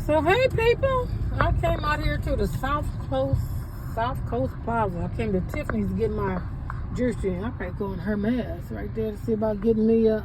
So hey people, I came out here to the South Coast Plaza. I came to Tiffany's to get my jersey. I probably go in her mask right there to see about getting me a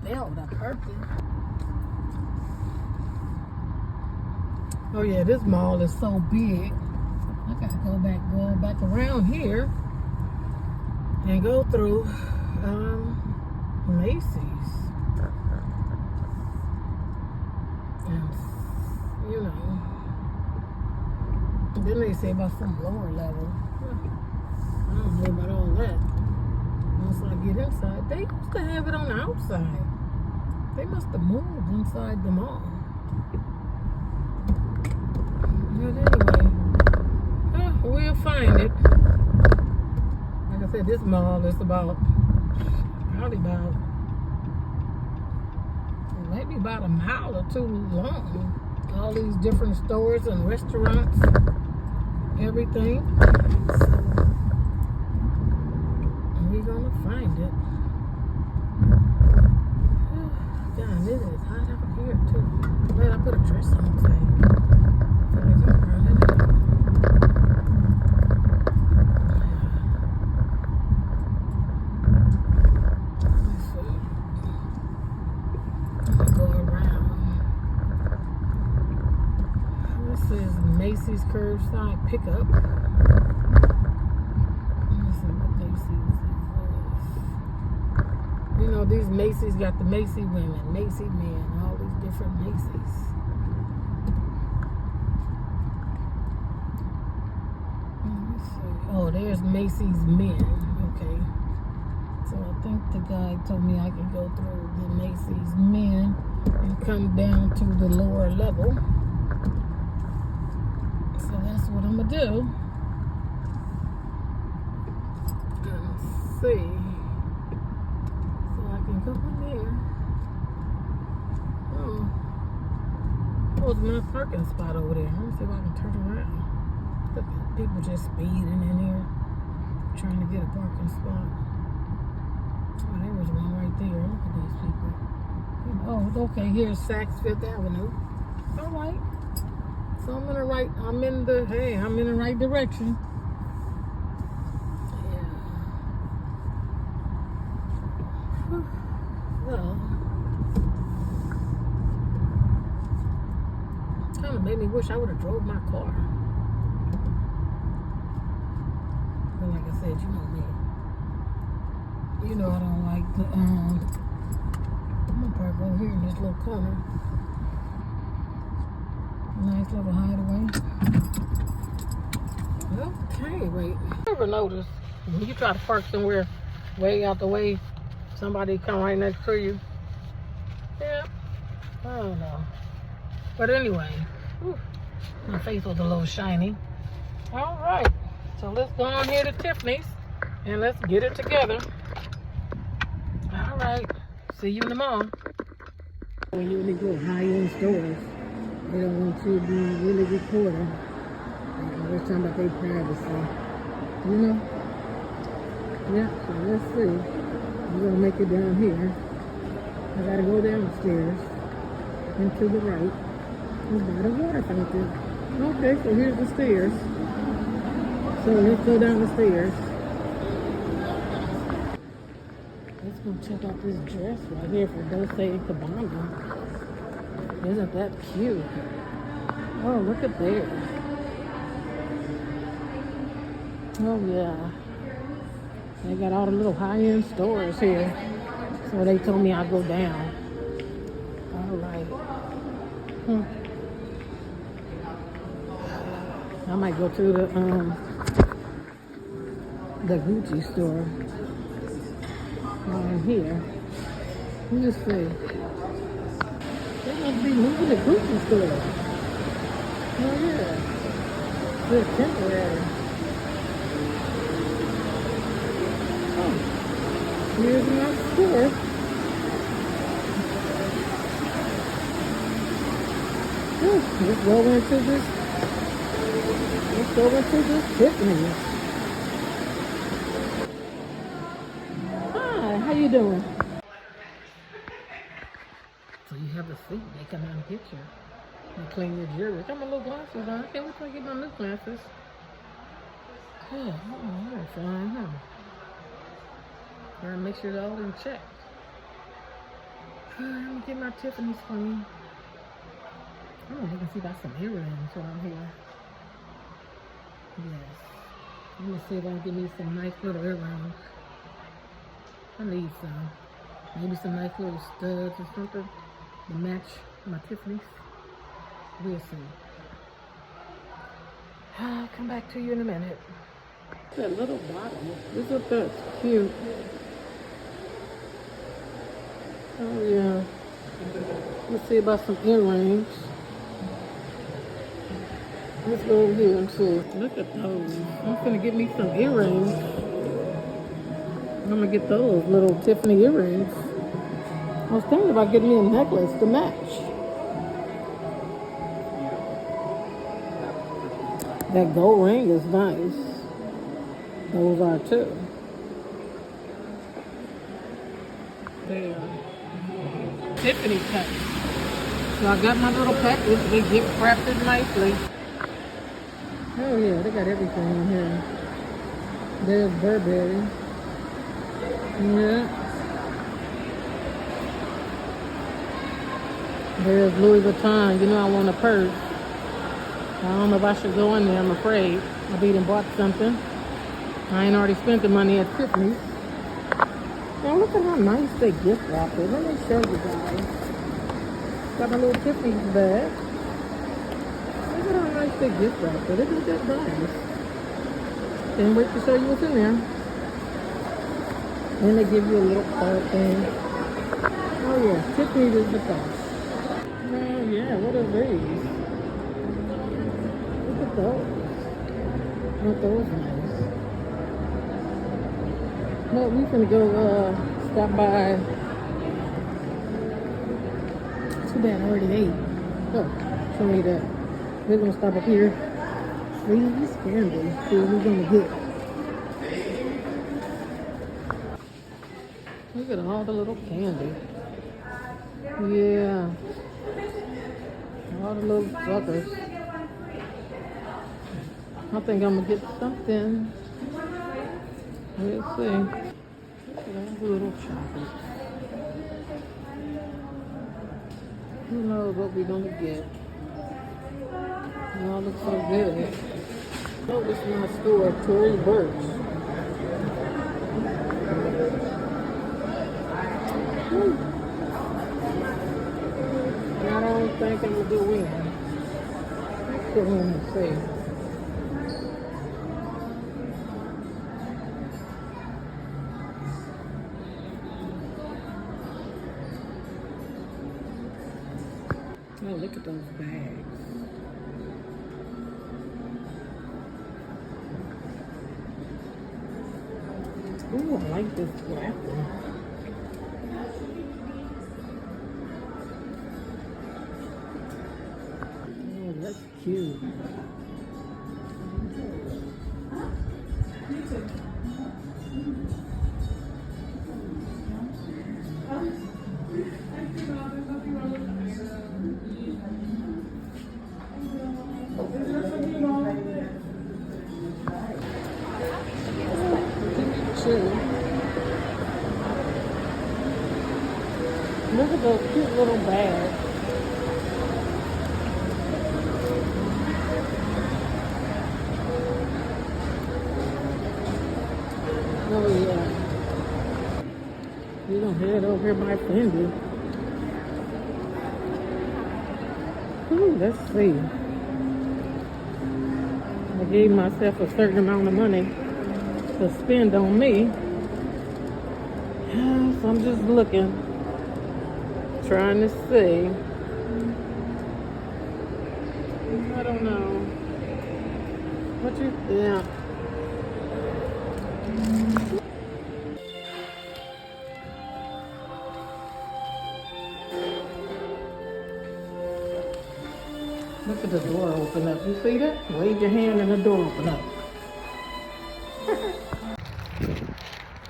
belt, a perky. Oh yeah, this mall is so big. I gotta go back around here and go through Macy's. And you know, then they say about some lower level. I don't know about all that. Once I get inside, they used to have it on the outside. They must have moved inside the mall. But anyway, we'll find it. Like I said, this mall is probably maybe about a mile or two long. All these different stores and restaurants, everything. So we're gonna find it. God, it is hot up here too. Glad I put a dress on today. I feel like I'm burning it up. Let's see. I'm gonna go around. This is Macy's Curbside Pickup. Let's see what Macy's is. You know, these Macy's got the Macy women, Macy men, all these different Macy's. Let's see. Oh, there's Macy's men. Okay. So I think the guy told me I can go through the Macy's men and come down to the lower level. So that's what I'm gonna do. And see. So I can go in there. Oh, there's my parking spot over there. Let me see if I can turn around. Look at people just speeding in here, trying to get a parking spot. Oh, there was one right there. Look at these people. Oh, okay. Here's Saks Fifth Avenue. All right. So I'm in the right direction. Yeah. Well, kind of made me wish I would have drove my car. But like I said, you know me. You know I don't like the I'm gonna park over here in this little corner. Nice little hideaway. Okay, wait. Ever notice when you try to park somewhere way out the way, somebody come right next to you? Yeah, I don't know. But anyway, my face was a little shiny. All right, so let's go on here to Tiffany's and let's get it together. All right, see you in the mall. When you go to high-end stores, they don't want you to be really recording. They're talking about their privacy. You know? Yeah, so let's see. I'm going to make it down here. I got to go downstairs and to the right. There's by the water fountain. Okay, so here's the stairs. So let's go down the stairs. Let's go check out this dress right here for Dolce & Gabbana. Isn't that cute? Oh, look at there. Oh, yeah. They got all the little high-end stores here. So they told me I'd go down. All right. I might go to the Gucci store. Right here. Let me see. They must be moving the Gucci store. Oh yeah. It's temporary. Oh. Here's my store. Let's go into this Tiffany. Hi, how you doing? So you have the seat, they come out and get you. And clean your jewelry. Got my little glasses on. I can't wait till I get my new glasses. Yeah, I'm fine, huh? Gotta make sure they're all in check. I'm gonna get my Tiffany's for me. I don't know if you can see about some earrings while I'm here. Yes. I'm gonna see if I can get me some nice little earrings. I need some. Maybe some nice little studs or something to match my Tiffany's. We'll see. I'll come back to you in a minute. That little bottle. This up that's cute. Oh yeah. Let's see about some earrings. Let's go over here and see. Look at those. I'm gonna get me some earrings. I'm gonna get those little Tiffany earrings. I was thinking about getting me a necklace to match. That gold ring is nice. Those are too. They are Tiffany packs. So I got my little package. They gift wrapped it nicely. Oh yeah, they got everything in here. There's Burberry. Yeah. There's Louis Vuitton. You know I want a purse. I don't know if I should go in there. I'm afraid. I've even bought something. I ain't already spent the money at Tiffany's. Now look at how nice they gift wrap it. Let me show you guys. Got my little Tiffany's bag. Look at how nice they gift wrap it. Isn't that nice? Can't wait to show you what's in there. And they give you a little card thing. Oh yeah, Tiffany's is the best. Oh yeah, what are these? Look at those. Aren't those nice? Well, we finna go stop by. Too bad I already ate. Oh, show me that. We're gonna stop up here. Please candy. See what we're gonna get. Look at all the little candy. Yeah. All the little suckers. I think I'm gonna get something. We'll see. Look at all the little chocolates. Who knows what we're gonna get? It all looks so good. Oh, this is my store, Tory Burch. I don't think I'm gonna do win. Let's go in and see. Oh, look at those bags. Ooh, I like this black one. Oh, that's cute. Look at those cute little bags. Oh yeah. We're gonna head over here by Fendi. Ooh, let's see. I gave myself a certain amount of money to spend on me. So I'm just looking, trying to see. I don't know. What you, yeah. Look at the door open up. You see that? Wave your hand and the door open up.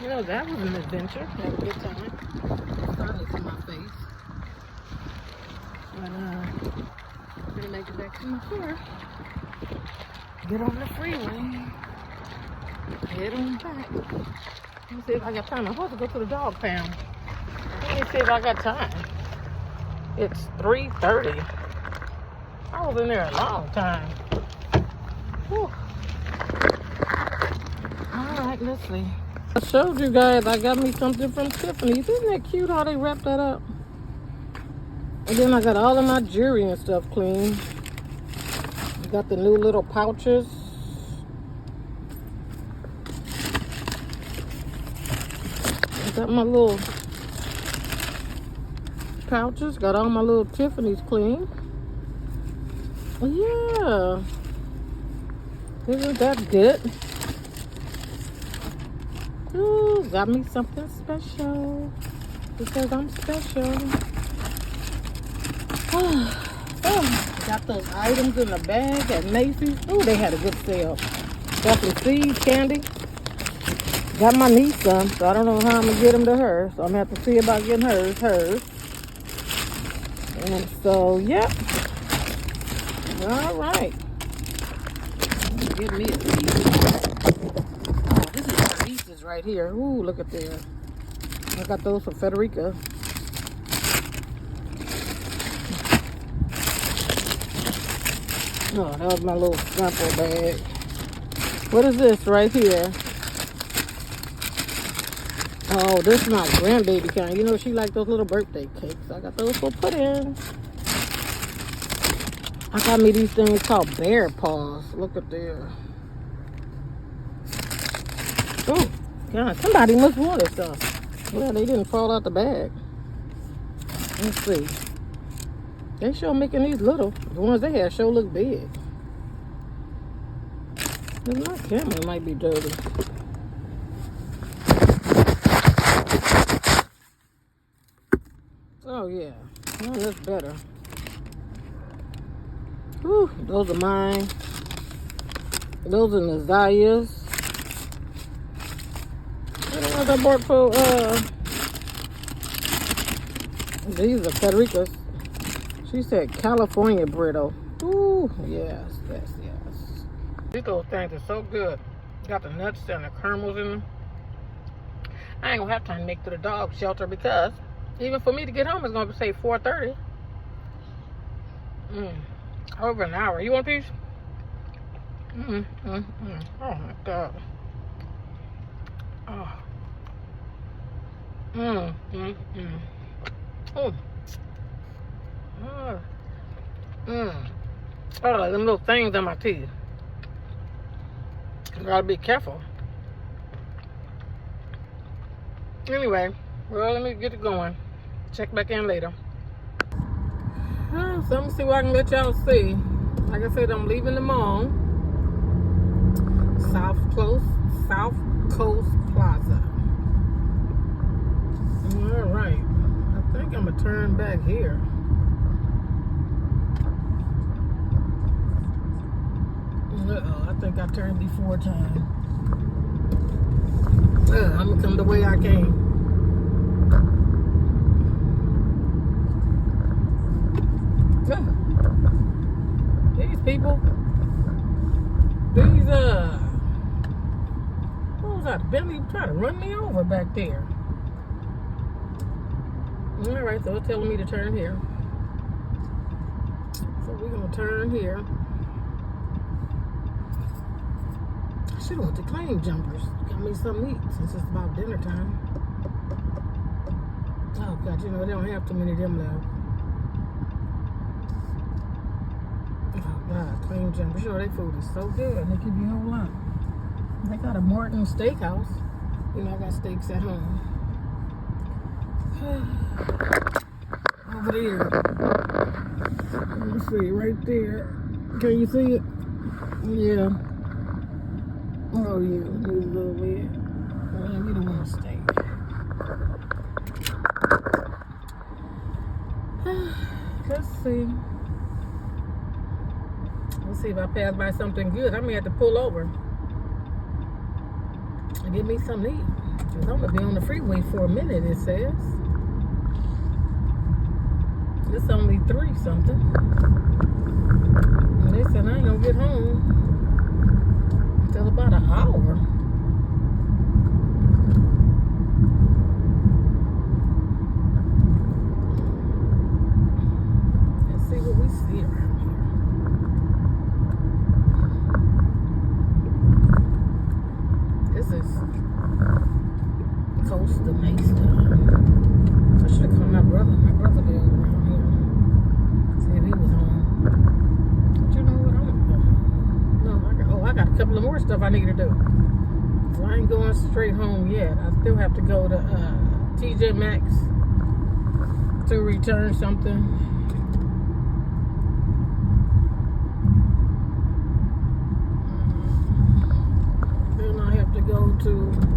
You know, that was an adventure. Had a good time. Started to my face. But, get back to my car. Get on the freeway. Head on back. Let me see if I got time. I'm supposed to go to the dog pound. Let me see if I got time. It's 3:30. I was in there a long time. Whew. Alright, let's see. I showed you guys I got me something from Tiffany. Isn't that cute how they wrapped that up? And then I got all of my jewelry and stuff clean. I got the new little pouches. I got my little pouches. Got all my little Tiffany's clean. Yeah. Isn't that good? Ooh, got me something special. Because I'm special. Got those items in the bag at Macy's. Oh, they had a good sale. Got some seed candy. Got my niece some, so I don't know how I'm going to get them to her. So I'm going to have to see about getting hers. And so, yep. All right. Give me a piece. Oh, this is the pieces right here. Ooh, look at there. I got those for Federica. Oh, that was my little sample bag. What is this right here? Oh, this is my grandbaby kind. You know, she liked those little birthday cakes. I got those for pudding. I got me these things called bear paws. Look at there. Oh, God, somebody must want this stuff. Well, they didn't fall out the bag. Let's see. They sure making these little. The ones they have sure look big. My camera might be dirty. Oh, yeah. Oh, that's better. Whew, those are mine. Those are Nazaya's. I don't know what I bought for, these are Federica's. She said California brittle. Ooh, yes. These little things are so good. Got the nuts and the caramels in them. I ain't gonna have time to make it to the dog shelter because even for me to get home, it's gonna say 4:30. Over an hour. You want a piece? Oh my God. Oh. Oh, like them little things on my teeth. You gotta be careful. Anyway, well, let me get it going. Check back in later. So let me see what I can let y'all see. Like I said, I'm leaving the mall. South Coast Plaza. Alright. I think I'm gonna turn back here. Uh-oh, I think I turned before time. I'm gonna come the way I came. These people, what was that? Bentley trying to run me over back there. Alright, so it's telling me to turn here. So we're gonna turn here. I should have went to Claim Jumpers. Got me something to eat since it's about dinner time. Oh God, you know, they don't have too many of them left. Oh God, Claim Jumpers. You know, their food is so good. They give you a whole lot. They got a Morton Steakhouse. You know, I got steaks at home. Over there. Let me see, right there. Can you see it? Yeah. Oh yeah, move a little bit. Well, we don't want to stay. Let's see. Let's see if I pass by something good. I may have to pull over and get me something to eat. Because I'm going to be on the freeway for a minute, it says. It's only 3 something. we see around here? This is Costa Mesa. I should have called my brother. My brother lived around here. See if he was home. But you know what? I'm gonna go home. No, I got a couple of more stuff I need to do. So I ain't going straight home yet. I still have to go to TJ Maxx to return something. Then I have to go to